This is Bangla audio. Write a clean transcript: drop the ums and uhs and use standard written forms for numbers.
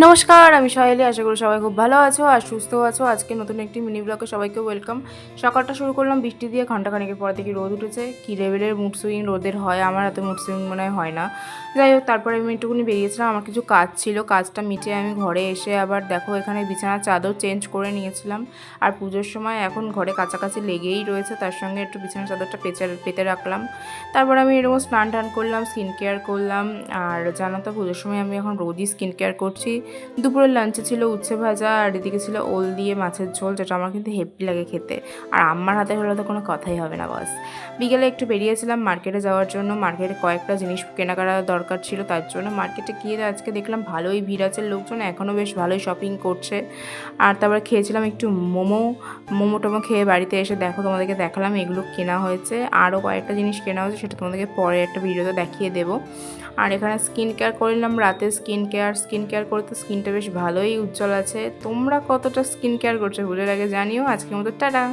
নমস্কার, আমি সহেলি। আশা করি সবাই খুব ভালো আছো আর সুস্থ আছো। আজকে নতুন একটি মিনি ব্লগে সবাইকে ওয়েলকাম। সকালটা শুরু করলাম বৃষ্টি দিয়ে, ঘন্টাখানেকের পর দেখি রোদ উঠেছে। কী লেভেলের মুড সুইং রোদের হয়, আমার এত মুড সুইং মনে হয় না। যাই হোক, তারপরে আমি একটুখানি বেরিয়েছিলাম, আমার কিছু কাজ ছিল, কাজটা মিটিয়ে আমি ঘরে এসে আবার দেখো এখানে বিছানার চাদর চেঞ্জ করে নিয়েছিলাম। আর পুজোর সময় এখন ঘরে কাছাকাছি লেগেই রয়েছে, তার সঙ্গে একটু বিছানার চাদরটা পেতে রাখলাম। তারপর আমি এরকম স্নান টান করলাম, স্কিন কেয়ার করলাম। আর জানো তো, পুজোর সময় আমি এখন রোজই স্কিন কেয়ার করছি। দুপুরের লাঞ্চে ছিল উচ্ছে ভাজা, আর এদিকে ছিল ওল দিয়ে মাছের ঝোল, যেটা আমার কিন্তু হেভি লাগে খেতে। আর আম্মার হাতে হলে তো কোনো কথাই হবে না বস। বিকেলে একটু বেরিয়েছিলাম মার্কেটে যাওয়ার জন্য। মার্কেটে কয়েকটা জিনিস কেনাকাটা দরকার ছিল, তার জন্য মার্কেটে গিয়ে আজকে দেখলাম ভালোই ভিড় আছে, লোকজন এখনও বেশ ভালোই শপিং করছে। আর তারপর খেয়েছিলাম একটু মোমো টোমো খেয়ে বাড়িতে এসে দেখো তোমাদেরকে দেখালাম এগুলো কেনা হয়েছে। আরও কয়েকটা জিনিস কেনা হয়েছে, সেটা তোমাদেরকে পরে একটা ভিডিওতে দেখিয়ে দেবো। আর এখানে স্কিন কেয়ার করলাম, রাতে স্কিন কেয়ার করতে স্কিনটা বেশ ভালোই উজ্জ্বল আছে। তোমরা কতটা স্কিন কেয়ার করছো পুজোর আগে জানিও। আজকের মতো টাটা।